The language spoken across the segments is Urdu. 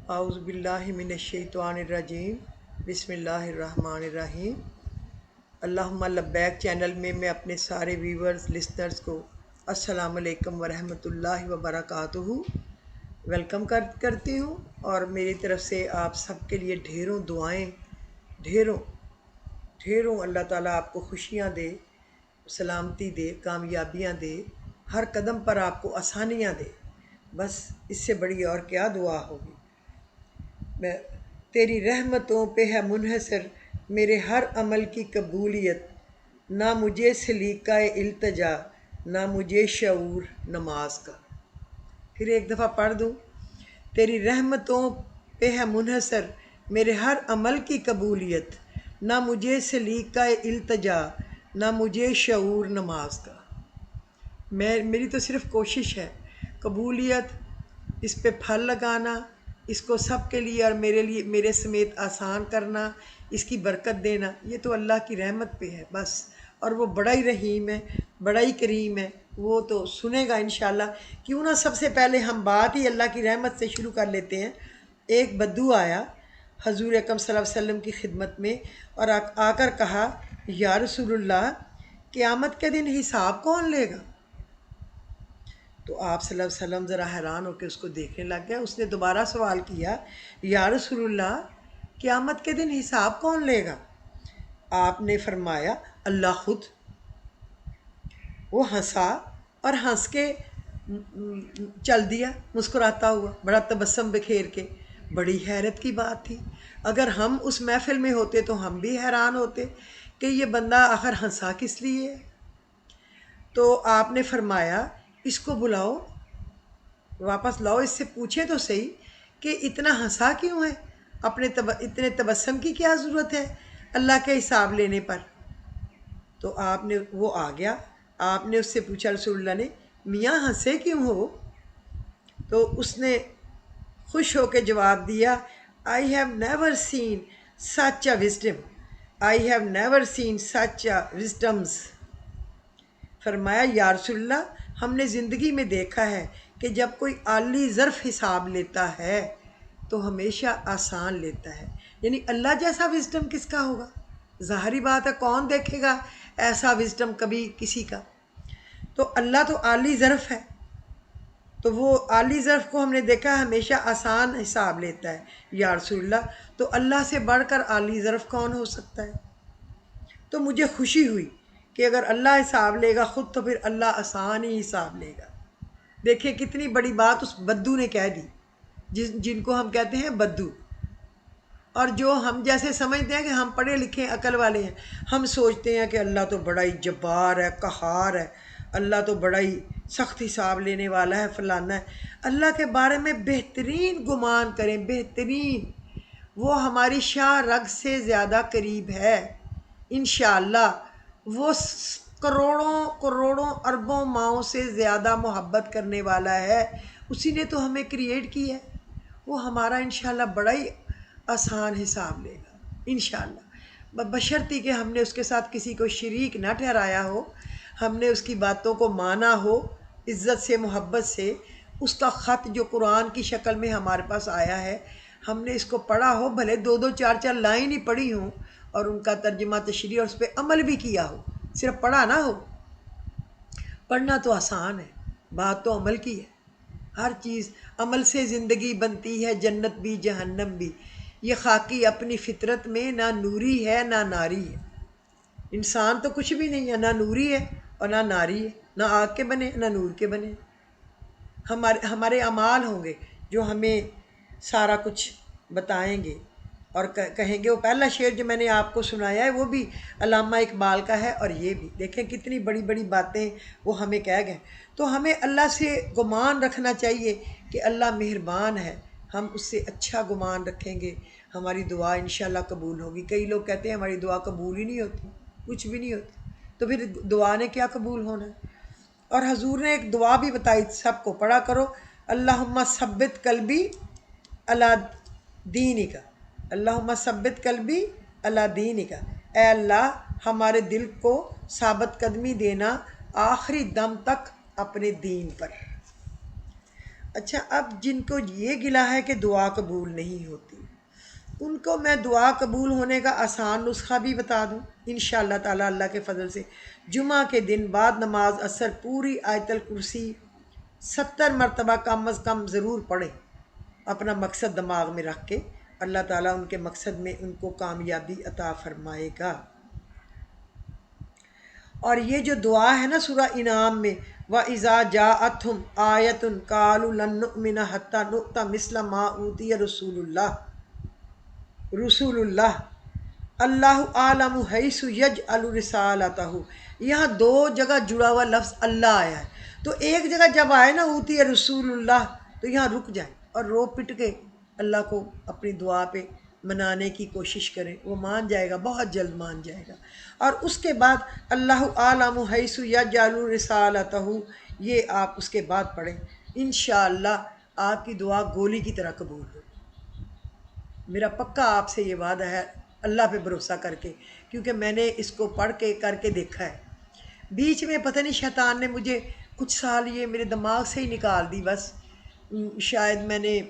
اعوذ باللہ من الشیطان الرجیم بسم اللہ الرحمن الرحیم۔ اللہم لبیک چینل میں میں اپنے سارے ویورز لسنرز کو السلام علیکم ورحمۃ اللہ وبرکاتہ ویلکم کرتی ہوں، اور میری طرف سے آپ سب کے لیے ڈھیروں دعائیں، ڈھیروں اللہ تعالیٰ آپ کو خوشیاں دے، سلامتی دے، کامیابیاں دے، ہر قدم پر آپ کو آسانیاں دے۔ بس اس سے بڑی اور کیا دعا ہوگی۔ میں تیری رحمتوں پہ ہے منحصر میرے ہر عمل کی قبولیت، نہ مجھے سلیقہ التجا، نہ مجھے شعور نماز کا۔ پھر ایک دفعہ پڑھ دوں۔ تیری رحمتوں پہ ہے منحصر میرے ہر عمل کی قبولیت، نہ مجھے سلیقہ التجا، نہ مجھے شعور نماز کا۔ میری تو صرف کوشش ہے، قبولیت، اس پہ پھل لگانا، اس کو سب کے لیے اور میرے لیے، میرے سمیت آسان کرنا، اس کی برکت دینا، یہ تو اللہ کی رحمت پہ ہے بس۔ اور وہ بڑا ہی رحیم ہے، بڑا ہی کریم ہے، وہ تو سنے گا انشاءاللہ۔ کیوں نہ سب سے پہلے ہم بات ہی اللہ کی رحمت سے شروع کر لیتے ہیں۔ ایک بدو آیا حضور اکرم صلی اللہ علیہ وسلم کی خدمت میں اور آ کر کہا، یا رسول اللہ، قیامت کے دن حساب کون لے گا؟ تو آپ صلی اللہ علیہ وسلم ذرا حیران ہو کے اس کو دیکھنے لگ گیا۔ اس نے دوبارہ سوال کیا، یا رسول اللہ، قیامت کے دن حساب کون لے گا؟ آپ نے فرمایا، اللہ خود۔ وہ ہنسا اور ہنس کے چل دیا مسکراتا ہوا، بڑا تبسم بکھیر کے۔ بڑی حیرت کی بات تھی۔ اگر ہم اس محفل میں ہوتے تو ہم بھی حیران ہوتے کہ یہ بندہ آخر ہنسا کس لیے ہے۔ تو آپ نے فرمایا، اس کو بلاؤ، واپس لاؤ، اس سے پوچھے تو صحیح کہ اتنا ہنسا کیوں ہے، اتنے تبسم کی کیا ضرورت ہے اللہ کے حساب لینے پر۔ تو وہ آ گیا، آپ نے اس سے پوچھا، رسول اللہ نے، میاں ہنسے کیوں ہو؟ تو اس نے خوش ہو کے جواب دیا، I have never seen such a wisdom. I have never seen such a wisdoms. فرمایا، یا رسول اللہ، ہم نے زندگی میں دیکھا ہے کہ جب کوئی عالی ظرف حساب لیتا ہے تو ہمیشہ آسان لیتا ہے۔ یعنی اللہ جیسا وزڈم کس کا ہوگا؟ ظاہری بات ہے، کون دیکھے گا ایسا وزڈم کبھی کسی کا؟ تو اللہ تو عالی ظرف ہے، تو وہ عالی ظرف کو ہم نے دیکھا ہمیشہ آسان حساب لیتا ہے۔ یا رسول اللہ، تو اللہ سے بڑھ کر عالی ظرف کون ہو سکتا ہے؟ تو مجھے خوشی ہوئی کہ اگر اللہ حساب لے گا خود تو پھر اللہ آسان ہی حساب لے گا۔ دیکھیں کتنی بڑی بات اس بدو نے کہہ دی، جن کو ہم کہتے ہیں بدو، اور جو ہم جیسے سمجھتے ہیں کہ ہم پڑھے لکھے عقل والے ہیں۔ ہم سوچتے ہیں کہ اللہ تو بڑا ہی جبار ہے، قہار ہے، اللہ تو بڑا ہی سخت حساب لینے والا ہے، فلانا ہے۔ اللہ کے بارے میں بہترین گمان کریں، بہترین، وہ ہماری شاہ رگ سے زیادہ قریب ہے انشاءاللہ۔ وہ کروڑوں اربوں ماؤں سے زیادہ محبت کرنے والا ہے، اسی نے تو ہمیں کریٹ کی ہے۔ وہ ہمارا انشاءاللہ بڑا ہی آسان حساب لے گا انشاءاللہ، بشرطی کہ ہم نے اس کے ساتھ کسی کو شریک نہ ٹھہرایا ہو، ہم نے اس کی باتوں کو مانا ہو عزت سے، محبت سے۔ اس کا خط جو قرآن کی شکل میں ہمارے پاس آیا ہے، ہم نے اس کو پڑھا ہو، بھلے 2 4 لائن ہی پڑھی ہوں، اور ان کا ترجمہ تشریح اور اس پہ عمل بھی کیا ہو، صرف پڑھا نہ ہو۔ پڑھنا تو آسان ہے، بات تو عمل کی ہے۔ ہر چیز عمل سے زندگی بنتی ہے، جنت بھی جہنم بھی۔ یہ خاکی اپنی فطرت میں نہ نوری ہے نہ ناری ہے۔ انسان تو کچھ بھی نہیں ہے، نہ نوری ہے اور نہ ناری ہے، نہ آگ کے بنے نہ نور کے بنے۔ ہمارے اعمال ہوں گے جو ہمیں سارا کچھ بتائیں گے اور کہیں گے۔ وہ پہلا شعر جو میں نے آپ کو سنایا ہے وہ بھی علامہ اقبال کا ہے، اور یہ بھی دیکھیں کتنی بڑی بڑی باتیں وہ ہمیں کہہ گئے۔ تو ہمیں اللہ سے گمان رکھنا چاہیے کہ اللہ مہربان ہے، ہم اس سے اچھا گمان رکھیں گے، ہماری دعا انشاءاللہ قبول ہوگی۔ کئی لوگ کہتے ہیں ہماری دعا قبول ہی نہیں ہوتی، کچھ بھی نہیں ہوتی، تو پھر دعا نے کیا قبول ہونا ہے؟ اور حضور نے ایک دعا بھی بتائی، سب کو پڑھا کرو، اللہم ثبت قلبی علی دینک، اللہم ثبت قلبی علی دینک، اے اللہ ہمارے دل کو ثابت قدمی دینا آخری دم تک اپنے دین پر۔ اچھا، اب جن کو یہ گلا ہے کہ دعا قبول نہیں ہوتی، ان کو میں دعا قبول ہونے کا آسان نسخہ بھی بتا دوں انشاءاللہ تعالی اللہ کے فضل سے۔ جمعہ کے دن بعد نماز اثر پوری آیت الکرسی 70 مرتبہ کم از کم ضرور پڑھیں، اپنا مقصد دماغ میں رکھ کے۔ اللہ تعالیٰ ان کے مقصد میں ان کو کامیابی عطا فرمائے گا۔ اور یہ جو دعا ہے نا سورہ انعام میں، وَإِذَا جَاءَتْهُمْ آیَةٌ قَالُوا لَن نُؤْمِنَ حَتَّى نُؤْتَ مِثْلَ مَا أُوتِیَ رسول اللہ اللہ عالم حیث یجعل رسالتہ۔ یہاں دو جگہ جڑا ہوا لفظ اللہ آیا ہے، تو ایک جگہ جب آئے نا اوتی رسول اللہ، تو یہاں رک جائیں اور رو پٹ کے اللہ کو اپنی دعا پہ منانے کی کوشش کریں، وہ مان جائے گا، بہت جلد مان جائے گا۔ اور اس کے بعد اللہ عالم حیث یجعل رسالتہ، یہ آپ اس کے بعد پڑھیں، انشاءاللہ آپ کی دعا گولی کی طرح قبول ہوگی۔ میرا پکا آپ سے یہ وعدہ ہے، اللہ پہ بھروسہ کر کے، کیونکہ میں نے اس کو پڑھ کے کر کے دیکھا ہے۔ بیچ میں پتہ نہیں شیطان نے مجھے کچھ سال یہ میرے دماغ سے ہی نکال دی، بس شاید میں نے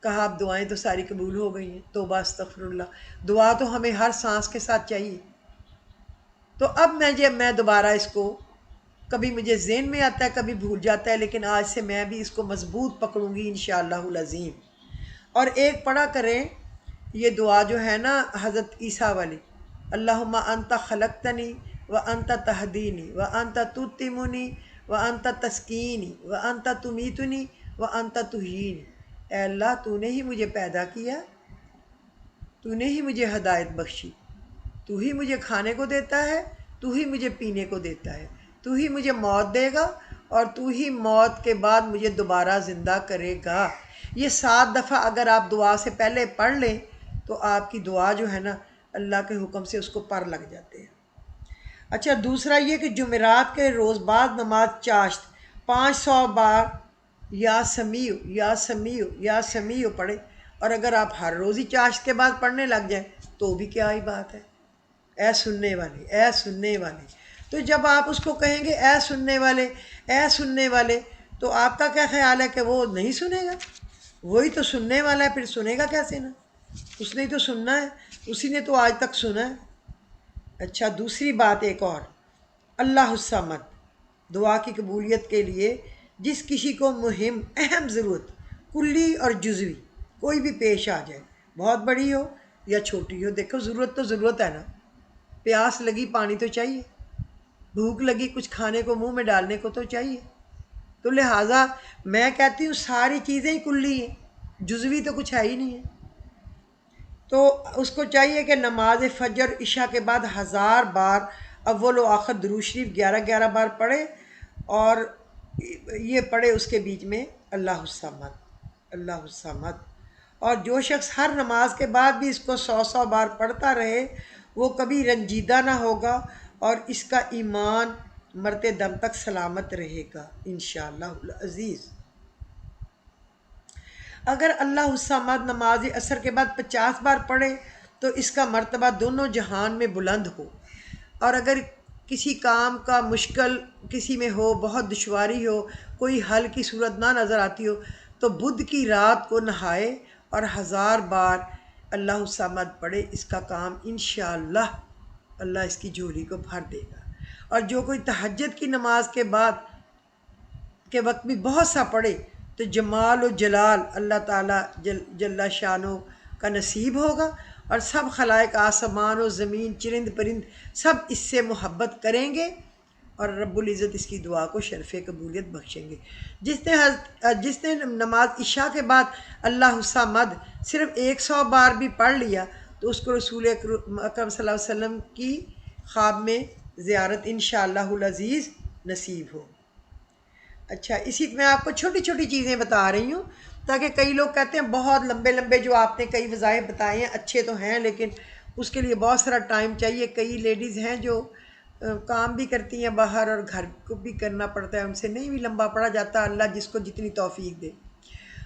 کہا اب دعائیں تو ساری قبول ہو گئی ہیں، توبہ استغفر اللہ، دعا تو ہمیں ہر سانس کے ساتھ چاہیے۔ تو اب میں دوبارہ اس کو، کبھی مجھے ذہن میں آتا ہے کبھی بھول جاتا ہے، لیکن آج سے میں بھی اس کو مضبوط پکڑوں گی انشاءاللہ العظیم۔ اور ایک پڑھا کریں یہ دعا جو ہے نا حضرت عیسیٰ والی، اللہم انت خلقتنی وانت تہدینی وانت تتمنی وانت تسکینی وانت تمیتنی وانت تحیینی۔ اے اللہ، تو نے ہی مجھے پیدا کیا، تو نے ہی مجھے ہدایت بخشی، تو ہی مجھے کھانے کو دیتا ہے، تو ہی مجھے پینے کو دیتا ہے، تو ہی مجھے موت دے گا، اور تو ہی موت کے بعد مجھے دوبارہ زندہ کرے گا۔ یہ 7 دفعہ اگر آپ دعا سے پہلے پڑھ لیں تو آپ کی دعا جو ہے نا اللہ کے حکم سے اس کو پر لگ جاتے ہیں۔ اچھا، دوسرا یہ کہ جمعرات کے روز بعد نماز چاشت 500 بار یا سمیع یا سمیع یا سمیع پڑھے، اور اگر آپ ہر روز ہی چاشت کے بعد پڑھنے لگ جائیں تو بھی کیا ہی بات ہے۔ اے سننے والے، اے سننے والے، تو جب آپ اس کو کہیں گے اے سننے والے، اے سننے والے، تو آپ کا کیا خیال ہے کہ وہ نہیں سنے گا؟ وہی تو سننے والا ہے، پھر سنے گا کیسے نا؟ اس نے تو سننا ہے، اسی نے تو آج تک سنا ہے۔ اچھا، دوسری بات ایک اور، اللہ الصمد، دعا کی قبولیت کے لیے جس کسی کو مہم اہم ضرورت کلی اور جزوی کوئی بھی پیش آ جائے، بہت بڑی ہو یا چھوٹی ہو، دیکھو ضرورت تو ضرورت ہے نا، پیاس لگی پانی تو چاہیے، بھوک لگی کچھ کھانے کو منہ میں ڈالنے کو تو چاہیے، تو لہٰذا میں کہتی ہوں ساری چیزیں ہی کلی ہیں، جزوی تو کچھ ہے ہی نہیں ہے۔ تو اس کو چاہیے کہ نماز فجر عشاء کے بعد 1000 بار اول و آخر درود شریف 11 بار پڑھے، اور یہ پڑھے اس کے بیچ میں اللہ الصمد، اللہ الصمد۔ اور جو شخص ہر نماز کے بعد بھی اس کو 100 بار پڑھتا رہے وہ کبھی رنجیدہ نہ ہوگا، اور اس کا ایمان مرتے دم تک سلامت رہے گا انشاءاللہ العزیز۔ اگر اللہ الصمد نماز عصر کے بعد 50 بار پڑھے تو اس کا مرتبہ دونوں جہان میں بلند ہو، اور اگر کسی کام کا مشکل کسی میں ہو، بہت دشواری ہو، کوئی حل کی صورت نہ نظر آتی ہو، تو بدھ کی رات کو نہائے اور 1000 بار اللہ الصمد پڑھے، اس کا کام انشاءاللہ اللہ اس کی جھولی کو بھر دے گا۔ اور جو کوئی تہجد کی نماز کے بعد کے وقت بھی بہت سا پڑھے تو جمال و جلال اللہ تعالیٰ جل شانہ کا نصیب ہوگا، اور سب خلائق آسمان و زمین چرند پرند سب اس سے محبت کریں گے، اور رب العزت اس کی دعا کو شرف قبولیت بخشیں گے۔ جس نے نماز عشاء کے بعد اللہ الصمد صرف 100 بار بھی پڑھ لیا تو اس کو رسول اکرم صلی اللہ علیہ وسلم کی خواب میں زیارت انشاءاللہ العزیز نصیب ہو۔ اچھا، اسی میں آپ کو چھوٹی چھوٹی چیزیں بتا رہی ہوں، تاکہ کئی لوگ کہتے ہیں بہت لمبے لمبے جو آپ نے کئی وظائف بتائے ہیں اچھے تو ہیں، لیکن اس کے لیے بہت سارا ٹائم چاہیے۔ کئی لیڈیز ہیں جو کام بھی کرتی ہیں باہر اور گھر کو بھی کرنا پڑتا ہے، ان سے نہیں بھی لمبا پڑا جاتا، اللہ جس کو جتنی توفیق دے۔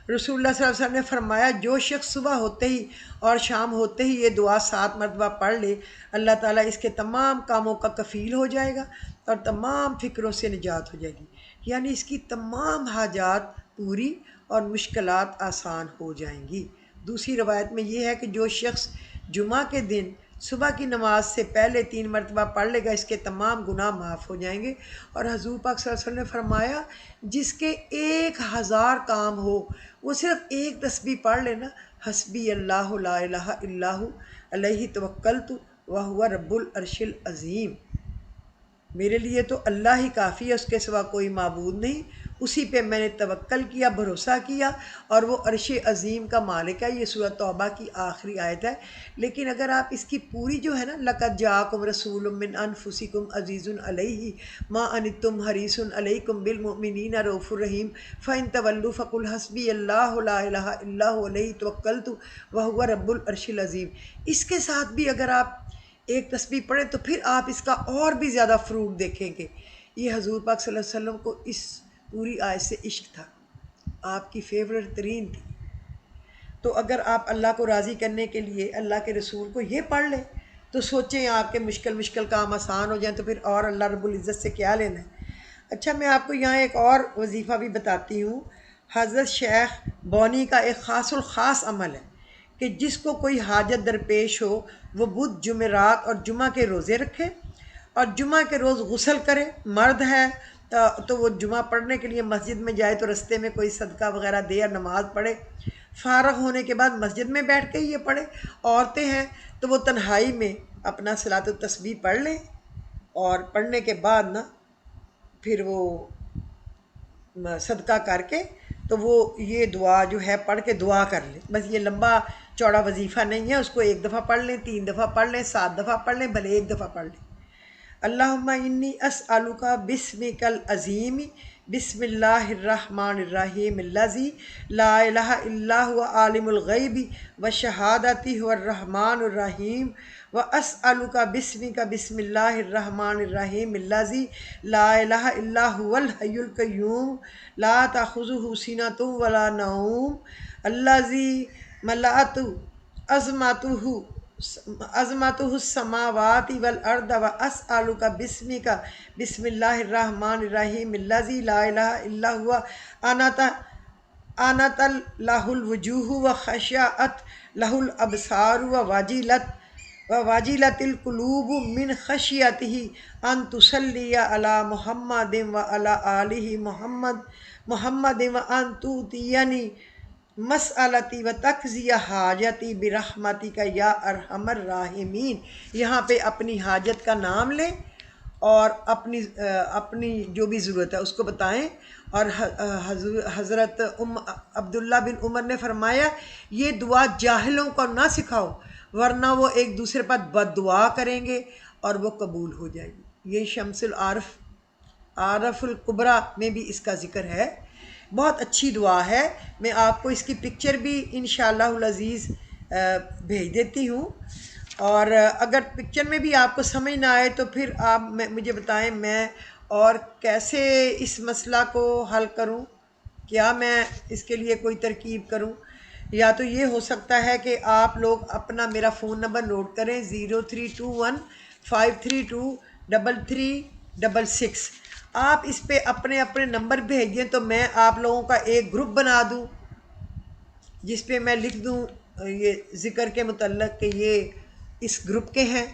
رسول اللہ صلی اللہ علیہ وسلم نے فرمایا جو شخص صبح ہوتے ہی اور شام ہوتے ہی یہ دعا 7 مرتبہ پڑھ لے، اللہ تعالیٰ اس کے تمام کاموں کا کفیل ہو جائے گا اور تمام فکروں سے نجات ہو جائے گی، یعنی اس کی تمام حاجات پوری اور مشکلات آسان ہو جائیں گی۔ دوسری روایت میں یہ ہے کہ جو شخص جمعہ کے دن صبح کی نماز سے پہلے 3 مرتبہ پڑھ لے گا، اس کے تمام گناہ معاف ہو جائیں گے۔ اور حضور پاک صلی اللہ علیہ وسلم نے فرمایا جس کے 1000 کام ہو، وہ صرف ایک تسبیح پڑھ لینا، حسبی اللہ لا الہ الا ہو علیہ توکلت وہو رب العرش العظیم، میرے لیے تو اللہ ہی کافی ہے، اس کے سوا کوئی معبود نہیں، اسی پہ میں نے توکل کیا، بھروسہ کیا، اور وہ عرش عظیم کا مالک ہے۔ یہ سورۃ توبہ کی آخری آیت ہے۔ لیکن اگر آپ اس کی پوری جو ہے نا، لَقَدْ جَاءَكُمْ رَسُولٌ مِّنْ أَنفُسِكُمْ عَزِيزٌ عَلَيْهِ مَا عَنِتُّمْ حَرِيصٌ عَلَيْكُمْ بِالْمُؤْمِنِينَ رَءُوفٌ رَحِيمٌ فَإِن تَوَلُّوا فَقُلْ حَسْبِيَ اللَّهُ لَا إِلَٰهَ إِلَّا هُوَ عَلَيْهِ تَوَكَّلْتُ وَهُوَ رَبُّ الْعَرْشِ الْعَظِيمِ۔ اس کے ساتھ بھی اگر آپ ایک تسبیح پڑھیں تو پھر آپ اس کا اور بھی زیادہ فروٹ دیکھیں گے۔ یہ حضور پاک صلی اللہ علیہ وسلم کو اس پوری آیت سے عشق تھا، آپ کی فیورٹ ترین تھی۔ تو اگر آپ اللہ کو راضی کرنے کے لیے اللہ کے رسول کو یہ پڑھ لیں تو سوچیں آپ کے مشکل کام آسان ہو جائیں، تو پھر اور اللہ رب العزت سے کیا لینا ہے۔ اچھا، میں آپ کو یہاں ایک اور وظیفہ بھی بتاتی ہوں۔ حضرت شیخ بونی کا ایک خاص الخاص عمل ہے کہ جس کو کوئی حاجت درپیش ہو وہ بدھ، جمعرات اور جمعہ کے روزے رکھے، اور جمعہ کے روز غسل کرے۔ مرد ہے تو وہ جمعہ پڑھنے کے لیے مسجد میں جائے تو رستے میں کوئی صدقہ وغیرہ دے اور نماز پڑھے، فارغ ہونے کے بعد مسجد میں بیٹھ کے یہ پڑھے۔ عورتیں ہیں تو وہ تنہائی میں اپنا صلاۃ التسبیح پڑھ لیں، اور پڑھنے کے بعد نا پھر وہ صدقہ کر کے تو وہ یہ دعا جو ہے پڑھ کے دعا کر لیں۔ بس یہ لمبا چوڑا وظیفہ نہیں ہے، اس کو 1 دفعہ پڑھ لیں، 3 دفعہ پڑھ لیں، 7 دفعہ پڑھ لیں، بھلے 1 دفعہ پڑھ لیں۔ اللہم انی اسألک بسمک العظیم بسم اللہ الرحمن الرحیم الذی لا الہ الا هو عالم الغیب والشہادۃ هو الرحمن الرحیم، واسألک بسمک بسم اللہ الرحمن الرحیم الذی لا الہ الا هو الحی القیوم لا تأخذہ سنۃ ولا نوم الذی ملأت عظمتہ السماوات والارض، واسألک بسمک بسم اللہ الرحمن الرحیم الذی لا الہ الا هو انت لہ الوجوہ وخشعت لہ الابصار ووجلت القلوب من خشیتہ ان تصلی علی محمد وعلی آلہ محمد وان تؤتینی مسئلتی و تقضی حاجتی برحمتک یا ارحم الراحمین۔ یہاں پہ اپنی حاجت کا نام لیں اور اپنی جو بھی ضرورت ہے اس کو بتائیں۔ اور حضرت عبداللہ بن عمر نے فرمایا یہ دعا جاہلوں کو نہ سکھاؤ ورنہ وہ ایک دوسرے پر بد دعا کریں گے اور وہ قبول ہو جائے گی۔ یہ شمس العارف الکبریٰ میں بھی اس کا ذکر ہے۔ بہت اچھی دعا ہے، میں آپ کو اس کی پکچر بھی انشاءاللہ العزیز بھیج دیتی ہوں، اور اگر پکچر میں بھی آپ کو سمجھ نہ آئے تو پھر آپ مجھے بتائیں میں اور کیسے اس مسئلہ کو حل کروں، کیا میں اس کے لیے کوئی ترکیب کروں۔ یا تو یہ ہو سکتا ہے کہ آپ لوگ اپنا میرا فون نمبر نوٹ کریں 0321533366، آپ اس پہ اپنے نمبر بھیج دیں تو میں آپ لوگوں کا ایک گروپ بنا دوں جس پہ میں لکھ دوں یہ ذکر کے متعلق کہ یہ اس گروپ کے ہیں،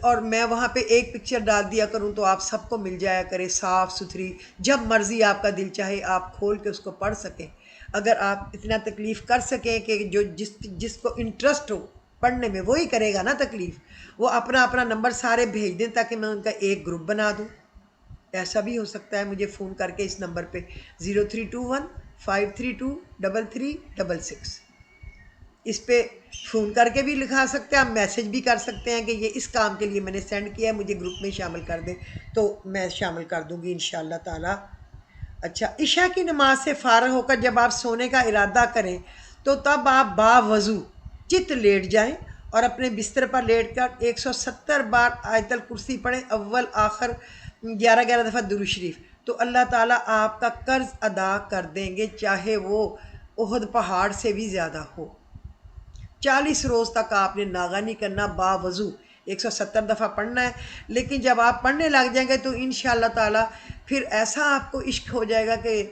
اور میں وہاں پہ ایک پکچر ڈال دیا کروں تو آپ سب کو مل جایا کرے، صاف ستھری، جب مرضی آپ کا دل چاہے آپ کھول کے اس کو پڑھ سکیں۔ اگر آپ اتنا تکلیف کر سکیں کہ جو جس کو انٹرسٹ ہو پڑھنے میں وہی کرے گا نا تکلیف، وہ اپنا نمبر سارے بھیج دیں تاکہ میں ان کا ایک گروپ بنا دوں۔ ایسا بھی ہو سکتا ہے مجھے فون کر کے اس نمبر پہ 0321533366، اس پہ فون کر کے بھی لکھا سکتے ہیں، آپ میسج بھی کر سکتے ہیں کہ یہ اس کام کے لیے میں نے سینڈ کیا ہے، مجھے گروپ میں شامل کر دیں، تو میں شامل کر دوں گی انشاءاللہ تعالی۔ اچھا، عشاء کی نماز سے فارغ ہو کر جب آپ سونے کا ارادہ کریں تو تب آپ باوضو چت لیٹ جائیں اور اپنے بستر پر لیٹ کر 170 بار آیت الکرسی پڑھیں، اول آخر 11 دفعہ درود شریف، تو اللہ تعالیٰ آپ کا قرض ادا کر دیں گے، چاہے وہ احد پہاڑ سے بھی زیادہ ہو۔ 40 روز تک آپ نے ناغہ نہیں کرنا، باوضو 170 دفعہ پڑھنا ہے۔ لیکن جب آپ پڑھنے لگ جائیں گے تو انشاءاللہ تعالیٰ پھر ایسا آپ کو عشق ہو جائے گا کہ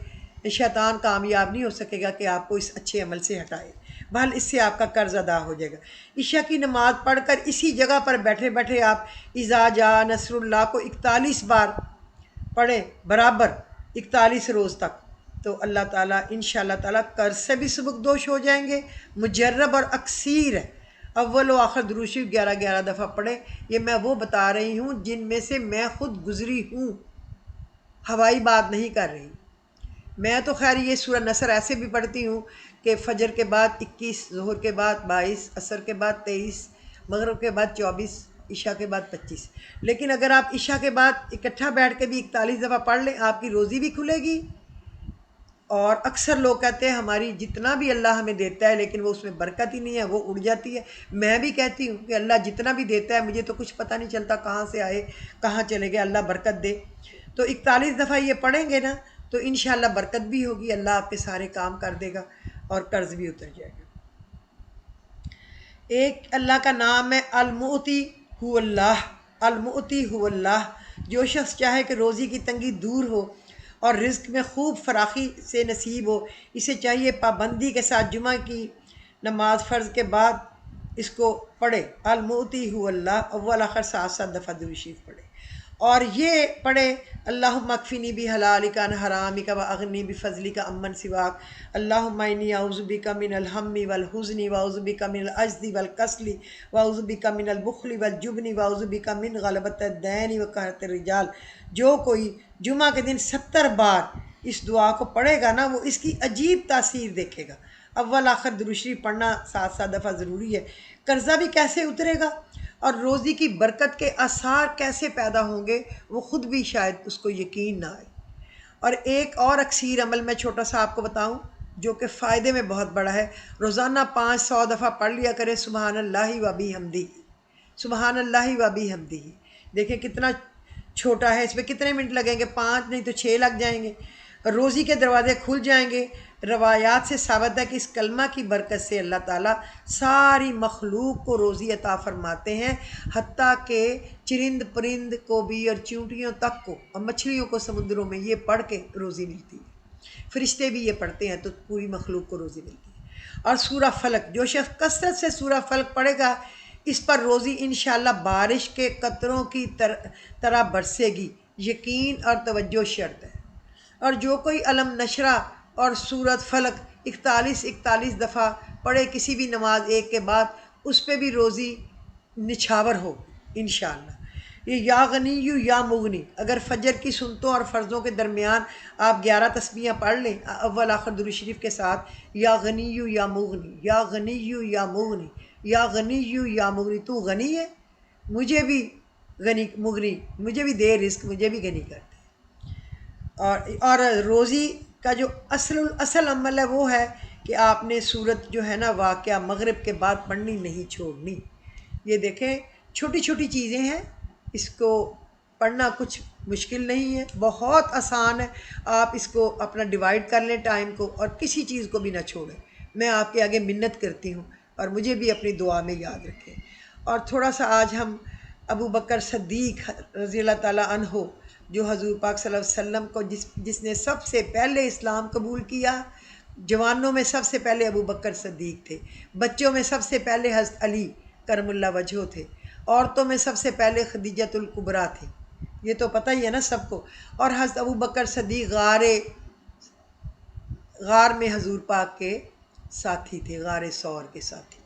شیطان کامیاب نہیں ہو سکے گا کہ آپ کو اس اچھے عمل سے ہٹائے، بہرحال اس سے آپ کا قرض ادا ہو جائے گا۔ عشاء کی نماز پڑھ کر اسی جگہ پر بیٹھے بیٹھے آپ اذا جاء نصر اللہ کو 41 بار پڑھیں، برابر 41 روز تک، تو اللہ تعالیٰ انشاءاللہ تعالیٰ قرض سے بھی سبکدوش ہو جائیں گے۔ مجرب اور اکثیر ہے، اول و آخر درود شریف 11 دفعہ پڑھیں۔ یہ میں وہ بتا رہی ہوں جن میں سے میں خود گزری ہوں، ہوائی بات نہیں کر رہی۔ میں تو خیر یہ سورہ نصر ایسے بھی پڑھتی ہوں کہ فجر کے بعد 21، ظہر کے بعد 22، عصر کے بعد 23، مغرب کے بعد 24، عشاء کے بعد 25۔ لیکن اگر آپ عشاء کے بعد اکٹھا بیٹھ کے بھی 41 دفعہ پڑھ لیں، آپ کی روزی بھی کھلے گی۔ اور اکثر لوگ کہتے ہیں ہماری جتنا بھی اللہ ہمیں دیتا ہے لیکن وہ اس میں برکت ہی نہیں ہے، وہ اڑ جاتی ہے۔ میں بھی کہتی ہوں کہ اللہ جتنا بھی دیتا ہے مجھے تو کچھ پتہ نہیں چلتا کہاں سے آئے کہاں چلے گئے، اللہ برکت دے۔ تو 41 دفعہ یہ پڑھیں گے نا تو انشاءاللہ برکت بھی ہوگی، اللہ آپ کے سارے کام کر دے گا اور قرض بھی اتر جائے گا۔ ایک اللہ کا نام ہے المعطی هو اللہ، المعطی هو اللہ۔ جو شخص چاہے کہ روزی کی تنگی دور ہو اور رزق میں خوب فراخی سے نصیب ہو، اسے چاہیے پابندی کے ساتھ جمعہ کی نماز فرض کے بعد اس کو پڑھے، المعطی هو اللہ، اول آخر 7 دفعہ درود شریف پڑھے۔ اور یہ پڑھے اللہم اکفنی بحلالک عن حرامک واغنی بفضلک عمن سواک، اللہم انی اعوذ بک من الہم والحزن واعوذ بک من العجز والکسل واعوذ بک من البخل والجبن واعوذ بک من غلبۃ الدین وقہرۃ الرجال۔ جو کوئی جمعہ کے دن 70 بار اس دعا کو پڑھے گا نا وہ اس کی عجیب تاثیر دیکھے گا۔ اول آخر درود شریف پڑھنا 7 دفعہ ضروری ہے۔ قرضہ بھی کیسے اترے گا اور روزی کی برکت کے آثار کیسے پیدا ہوں گے وہ خود بھی شاید اس کو یقین نہ آئے۔ اور ایک اور اکثیر عمل میں چھوٹا سا آپ کو بتاؤں جو کہ فائدے میں بہت بڑا ہے، روزانہ 500 دفعہ پڑھ لیا کرے سبحان اللہ و بحمدہ، سبحان اللہ و بحمدہ۔ دیکھیں کتنا چھوٹا ہے، اس میں کتنے منٹ لگیں گے، 5 نہیں تو 6 لگ جائیں گے، روزی کے دروازے کھل جائیں گے۔ روایات سے ثابت ہے کہ اس کلمہ کی برکت سے اللہ تعالیٰ ساری مخلوق کو روزی عطا فرماتے ہیں، حتیٰ کہ چرند پرند کو بھی اور چونٹیوں تک کو اور مچھلیوں کو سمندروں میں یہ پڑھ کے روزی ملتی ہے۔ فرشتے بھی یہ پڑھتے ہیں تو پوری مخلوق کو روزی ملتی ہے۔ اور سورہ فلق، جو شخص کثرت سے سورہ فلق پڑھے گا اس پر روزی انشاءاللہ بارش کے قطروں کی طرح برسے گی، یقین اور توجہ شرط ہے۔ اور جو کوئی علم نشرہ اور سورۃ فلق 41 دفعہ پڑھے کسی بھی نماز ایک کے بعد، اس پہ بھی روزی نچھاور ہو انشاءاللہ۔ یہ یا غنی یا مغنی، اگر فجر کی سنتوں اور فرضوں کے درمیان آپ 11 تسبیحیں پڑھ لیں اول آخر درود شریف کے ساتھ، یا غنی یا مغنی، یا غنی یا مغنی، یا غنی یا مغنی، تو غنی ہے مجھے بھی غنی، مغنی مجھے بھی دے رزق، مجھے بھی غنی کر دے۔ اور روزی کا جو اصل عمل ہے وہ ہے کہ آپ نے سورت جو ہے نا واقعہ مغرب کے بعد پڑھنی نہیں چھوڑنی۔ یہ دیکھیں چھوٹی چھوٹی چیزیں ہیں، اس کو پڑھنا کچھ مشکل نہیں ہے، بہت آسان ہے۔ آپ اس کو اپنا ڈیوائیڈ کر لیں ٹائم کو اور کسی چیز کو بھی نہ چھوڑیں۔ میں آپ کے آگے منت کرتی ہوں اور مجھے بھی اپنی دعا میں یاد رکھیں۔ اور تھوڑا سا آج ہم ابو بکر صدیق رضی اللہ تعالیٰ عنہ، جو حضور پاک صلی اللہ علیہ وسلم کو جس نے سب سے پہلے اسلام قبول کیا، جوانوں میں سب سے پہلے ابو بکر صدیق تھے، بچوں میں سب سے پہلے حضرت علی کرم اللہ وجہہ تھے، عورتوں میں سب سے پہلے خدیجۃ الکبریٰ تھی، یہ تو پتہ ہی ہے نا سب کو۔ اور حضرت ابو بکر صدیق غار میں حضور پاک کے ساتھی تھے، غار ثور کے ساتھی۔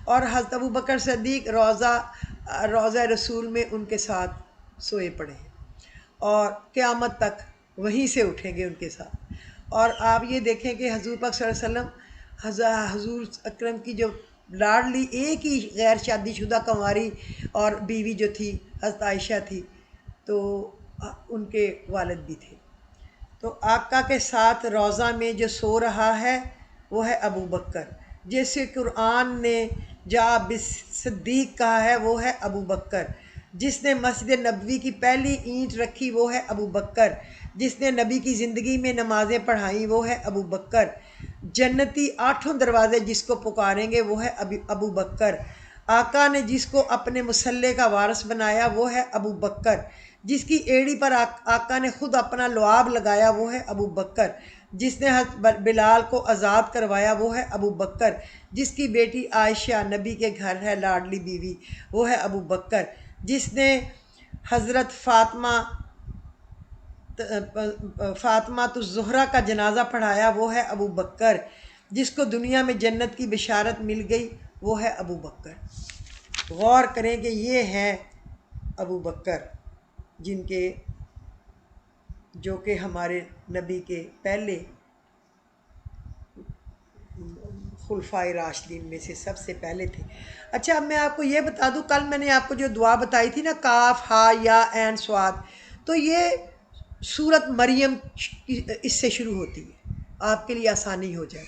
اور حضرت ابو بکر صدیق روضہ رسول میں ان کے ساتھ سوئے پڑے ہیں اور قیامت تک وہیں سے اٹھیں گے ان کے ساتھ۔ اور آپ یہ دیکھیں کہ حضور پاک صلی اللہ علیہ وسلم، حضور اکرم کی جو لاڈلی ایک ہی غیر شادی شدہ کنواری اور بیوی جو تھی حضرت عائشہ تھی، تو ان کے والد بھی تھے۔ تو آقا کے ساتھ روضہ میں جو سو رہا ہے وہ ہے ابو بکر، جیسے قرآن نے جا صدیق کہا ہے وہ ہے ابو بکر، جس نے مسجد نبوی کی پہلی اینٹ رکھی وہ ہے ابو بکر، جس نے نبی کی زندگی میں نمازیں پڑھائیں وہ ہے ابو بکر، جنتی 8 دروازے جس کو پکاریں گے وہ ہے ابو بکر، آقا نے جس کو اپنے مصلے کا وارث بنایا وہ ہے ابو بکر، جس کی ایڑی پر آقا نے خود اپنا لعاب لگایا وہ ہے ابو بکر، جس نے حضرت بلال کو آزاد کروایا وہ ہے ابو بکر، جس کی بیٹی عائشہ نبی کے گھر ہے لاڈلی بیوی وہ ہے ابو بکر، جس نے حضرت فاطمہ الزہرا کا جنازہ پڑھایا وہ ہے ابو بکر، جس کو دنیا میں جنت کی بشارت مل گئی وہ ہے ابو بکر۔ غور کریں کہ یہ ہیں ابو بکر جو کہ ہمارے نبی کے پہلے خلفائے راشدین میں سے سب سے پہلے تھے۔ اچھا، اب میں آپ کو یہ بتا دوں، کل میں نے آپ کو جو دعا بتائی تھی نا، کاف ہا یا عین صاد، تو یہ سورت مریم اس سے شروع ہوتی ہے، آپ کے لیے آسانی ہو جائے۔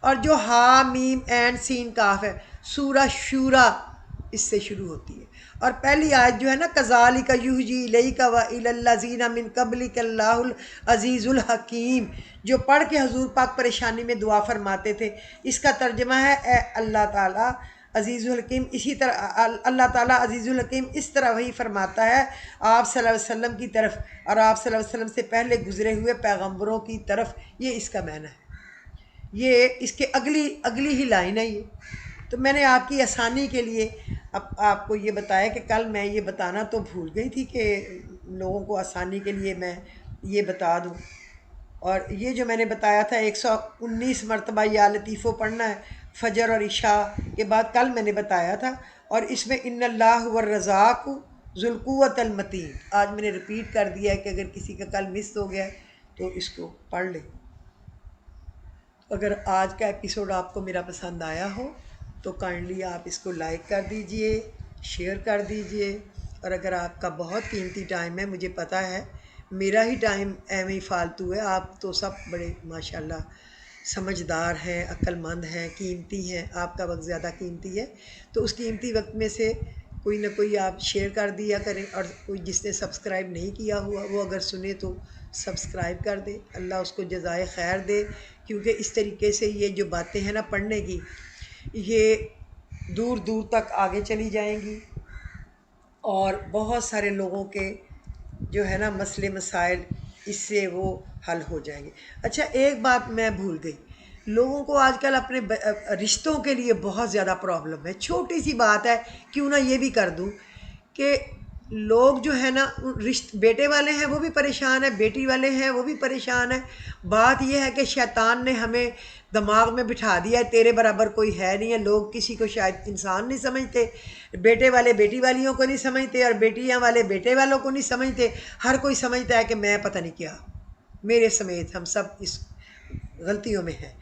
اور جو ہا میم عین سین کاف ہے، سورہ شورا اس سے شروع ہوتی ہے۔ اور پہلی آیت جو ہے نا، کذالک یحیی الیک و الی الذین من قبلک اللہ العزیز الحکیم، جو پڑھ کے حضور پاک پریشانی میں دعا فرماتے تھے، اس کا ترجمہ ہے اے اللہ تعالیٰ عزیز الحکیم۔ اسی طرح اللہ تعالیٰ عزیز الحکیم اس طرح وہی فرماتا ہے آپ صلی اللہ علیہ وسلم کی طرف اور آپ صلی اللہ علیہ وسلم سے پہلے گزرے ہوئے پیغمبروں کی طرف۔ یہ اس کا معنی ہے، یہ اس کے اگلی ہی لائن ہے یہ۔ تو میں نے آپ کی آسانی کے لیے اب آپ کو یہ بتایا کہ کل میں یہ بتانا تو بھول گئی تھی کہ لوگوں کو آسانی کے لیے میں یہ بتا دوں۔ اور یہ جو میں نے بتایا تھا 119 مرتبہ یا لطیفو پڑھنا ہے فجر اور عشاء کے بعد، کل میں نے بتایا تھا۔ اور اس میں ان اللہ والرزاق ذو القوۃ المتین، آج میں نے ریپیٹ کر دیا ہے کہ اگر کسی کا کل مس ہو گیا تو اس کو پڑھ لیں۔ اگر آج کا ایپیسوڈ آپ کو میرا پسند آیا ہو تو کائنڈلی آپ اس کو لائک کر دیجئے، شیئر کر دیجئے، اور اگر آپ کا بہت قیمتی ٹائم ہے، مجھے پتہ ہے میرا ہی ٹائم ایویں ہی فالتو ہے، آپ تو سب بڑے ماشاءاللہ سمجھدار ہیں، عقل مند ہیں، قیمتی ہیں، آپ کا وقت زیادہ قیمتی ہے، تو اس قیمتی وقت میں سے کوئی نہ کوئی آپ شیئر کر دیا کریں، اور کوئی جس نے سبسکرائب نہیں کیا ہوا وہ اگر سنے تو سبسکرائب کر دے، اللہ اس کو جزائے خیر دے، کیونکہ اس طریقے سے یہ جو باتیں ہیں نا پڑھنے کی، یہ دور دور تک آگے چلی جائیں گی اور بہت سارے لوگوں کے جو ہے نا مسئلے مسائل اس سے وہ حل ہو جائیں گے۔ اچھا، ایک بات میں بھول گئی، لوگوں کو آج کل اپنے رشتوں کے لیے بہت زیادہ پرابلم ہے۔ چھوٹی سی بات ہے، کیوں نہ یہ بھی کر دوں کہ لوگ جو ہے نا بیٹے والے ہیں وہ بھی پریشان ہیں، بیٹی والے ہیں وہ بھی پریشان ہیں۔ بات یہ ہے کہ شیطان نے ہمیں دماغ میں بٹھا دیا ہے تیرے برابر کوئی ہے نہیں ہے، لوگ کسی کو شاید انسان نہیں سمجھتے، بیٹے والے بیٹی والیوں کو نہیں سمجھتے اور بیٹیاں والے بیٹے والوں کو نہیں سمجھتے، ہر کوئی سمجھتا ہے کہ میں پتہ نہیں کیا، میرے سمیت ہم سب اس غلطیوں میں ہیں۔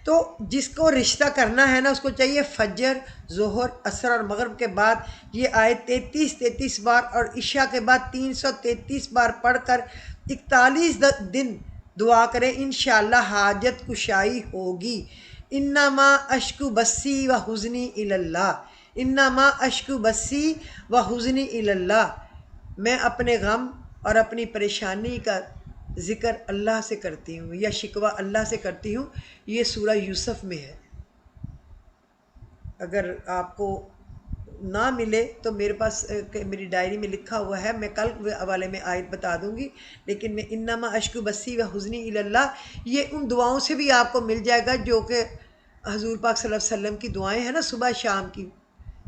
تو جس کو رشتہ کرنا ہے نا اس کو چاہیے فجر، ظہر، عصر اور مغرب کے بعد یہ آیت 33 بار اور عشاء کے بعد 333 بار پڑھ کر 41 دن دعا کرے، انشاءاللہ حاجت کشائی ہوگی۔ انما اشکو بسی و حزنی الی اللہ، انما اشکو بسی و حزنی الی اللہ، میں اپنے غم اور اپنی پریشانی کا ذکر اللہ سے کرتی ہوں یا شکوہ اللہ سے کرتی ہوں۔ یہ سورہ یوسف میں ہے، اگر آپ کو نہ ملے تو میرے پاس میری ڈائری میں لکھا ہوا ہے، میں کل حوالے میں آیت بتا دوں گی، لیکن میں انما اشکو بسی و حزنی الی اللہ، یہ ان دعاؤں سے بھی آپ کو مل جائے گا جو کہ حضور پاک صلی اللہ علیہ وسلم کی دعائیں ہیں نا، صبح شام کی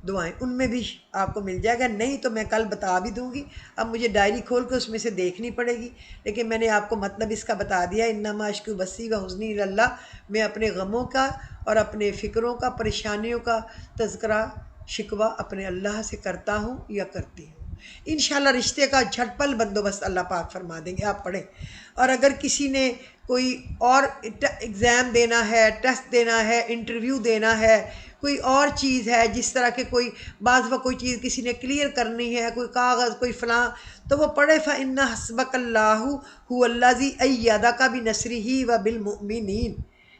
دعائیں، ان میں بھی آپ کو مل جائے گا۔ نہیں تو میں کل بتا بھی دوں گی، اب مجھے ڈائری کھول کے اس میں سے دیکھنی پڑے گی، لیکن میں نے آپ کو مطلب اس کا بتا دیا، انما اشکو بسی و حزنی الی اللہ، میں اپنے غموں کا اور اپنے فکروں کا، پریشانیوں کا تذکرہ شکوہ اپنے اللہ سے کرتا ہوں یا کرتی ہوں۔ انشاءاللہ رشتے کا جھٹ پل بندوبست اللہ پاک فرما دیں گے، آپ پڑھیں۔ اور اگر کسی نے کوئی اور ایگزام دینا ہے، ٹیسٹ دینا ہے، انٹرویو دینا ہے، کوئی اور چیز ہے، جس طرح کے کوئی بعض وقت کوئی چیز کسی نے کلیئر کرنی ہے، کوئی کاغذ، کوئی فلاں، تو وہ پڑھے فَإِنَّ حَسْبَكَ اللَّهُ هُوَ الَّذِي أَيَّدَكَ بِنَصْرِهِ وَبِالْمُؤْمِنِينَ،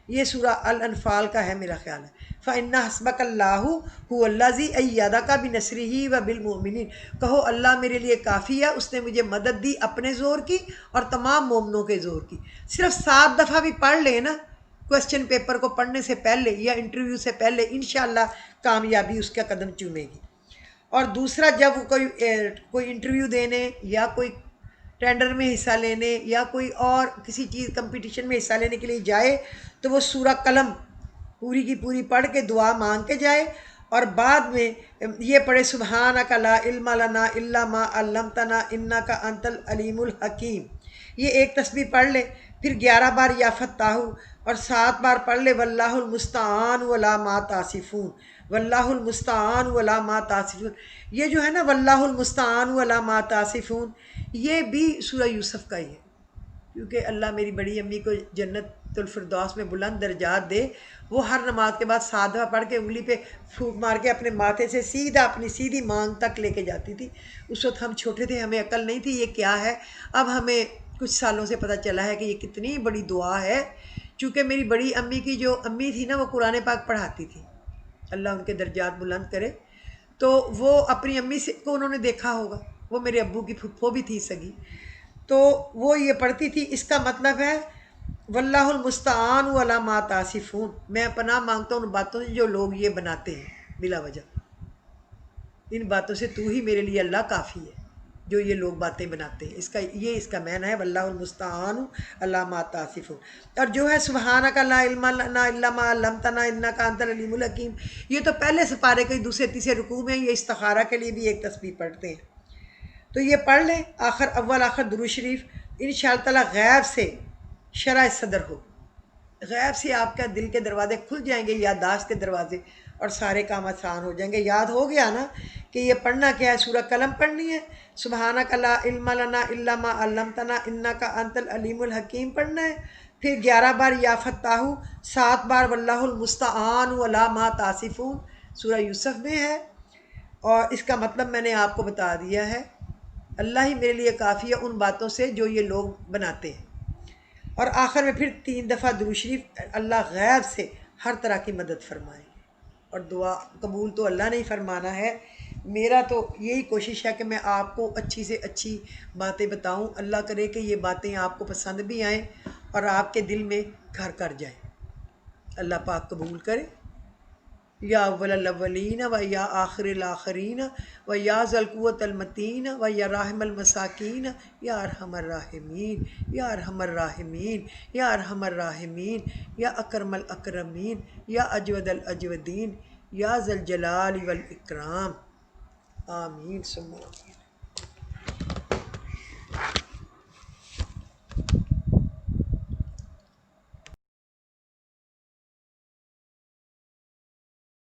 یہ سورہ الانفال کا ہے میرا خیال ہے۔ فَإِنَّ حَسْبَكَ اللَّهُ هُوَ الَّذِي أَيَّدَكَ بِنَصْرِهِ وَبِالْمُؤْمِنِينَ، کہو اللہ میرے لیے کافی ہے، اس نے مجھے مدد دی اپنے زور کی اور تمام مومنوں کے زور کی۔ صرف 7 دفعہ بھی پڑھ لیں نا کوسچن پیپر کو پڑھنے سے پہلے یا انٹرویو سے پہلے، انشاءاللہ کامیابی اس کا قدم چومے گی۔ اور دوسرا جب وہ کوئی انٹرویو دینے یا کوئی ٹینڈر میں حصہ لینے یا کوئی اور کسی چیز کمپٹیشن میں حصہ لینے کے لیے جائے تو وہ سورہ قلم پوری کی پوری پڑھ کے دعا مانگ کے جائے، اور بعد میں یہ پڑھے سبحانک لا علم لنا الا ما علمتنا انک انت العلیم الحکیم. یہ ایک تسبیح پڑھ لے، پھر 11 بار یا فتاح اور 7 بار پڑھ لے واللہ المستعان ولا ما تصفون. واللہ المستعان ولا ما تصفون، یہ جو ہے نا واللہ المستعان ولا ما تصفون، یہ بھی سورہ یوسف کا ہی ہے، کیونکہ اللہ میری بڑی امی کو جنت الفردوس میں بلند درجات دے. وہ ہر نماز کے بعد 7 دفعہ پڑھ کے انگلی پہ پھونک مار کے اپنے ماتھے سے سیدھا اپنی سیدھی مانگ تک لے کے جاتی تھی. اس وقت ہم چھوٹے تھے، ہمیں عقل نہیں تھی یہ کیا ہے. اب ہمیں کچھ سالوں سے پتہ چلا ہے کہ یہ کتنی بڑی دعا ہے. چونکہ میری بڑی امی کی جو امی تھی نا وہ قرآن پاک پڑھاتی تھی، اللہ ان کے درجات بلند کرے، تو وہ اپنی امی سے کو انہوں نے دیکھا ہوگا، وہ میرے ابو کی پھپھو بھی تھی سگی، تو وہ یہ پڑھتی تھی. اس کا مطلب ہے واللہ المستعان ولا ما تصفون، میں پناہ مانگتا ہوں ان باتوں سے جو لوگ یہ بناتے ہیں بلا وجہ. ان باتوں سے تو ہی میرے لیے اللہ کافی ہے جو یہ لوگ باتیں بناتے ہیں. اس کا معنی ہے واللہ المستعان علی ما تصفون. اور جو ہے سبحانک لا علم لنا الا ما علمتنا انک انت العلیم الحکیم، یہ تو پہلے سپارے کے دوسرے تیسرے رکوع میں یہ استخارہ کے لیے بھی ایک تسبیح پڑھتے ہیں. تو یہ پڑھ لیں اول آخر درود شریف. انشاءاللہ تعالیٰ غیب سے شرح صدر ہو، غیب سے آپ کا دل کے دروازے کھل جائیں گے، یادداشت کے دروازے، اور سارے کام آسان ہو جائیں گے. یاد ہو گیا نا کہ یہ پڑھنا کیا ہے؟ سورہ قلم پڑھنی ہے، سبحانک لا علم لنا الا ما علمتنا انک انت العلیم الحکیم پڑھنا ہے، پھر 11 بار یا فتاح، 7 بار واللہ المستعان ولا ما تصفون سورہ یوسف میں ہے. اور اس کا مطلب میں نے آپ کو بتا دیا ہے، اللہ ہی میرے لیے کافی ہے ان باتوں سے جو یہ لوگ بناتے ہیں. اور آخر میں پھر 3 دفعہ درود شریف. اللہ غیب سے ہر طرح کی مدد فرمائے، اور دعا قبول تو اللہ نے ہی فرمانا ہے. میرا تو یہی کوشش ہے کہ میں آپ کو اچھی سے اچھی باتیں بتاؤں. اللہ کرے کہ یہ باتیں آپ کو پسند بھی آئیں اور آپ کے دل میں گھر کر جائیں. اللہ پاک قبول کرے. یا اول الاولین و یا آخر الاخرین و یا ذا القوۃ المتین و یا راحم المساکین یا ارحم الراحمین یا ارحم الراحمین یا ارحم الراحمین یا اکرم الاکرمین یا اجود الاجودین یا ذا الجلال والاکرام. آمین ثم آمین.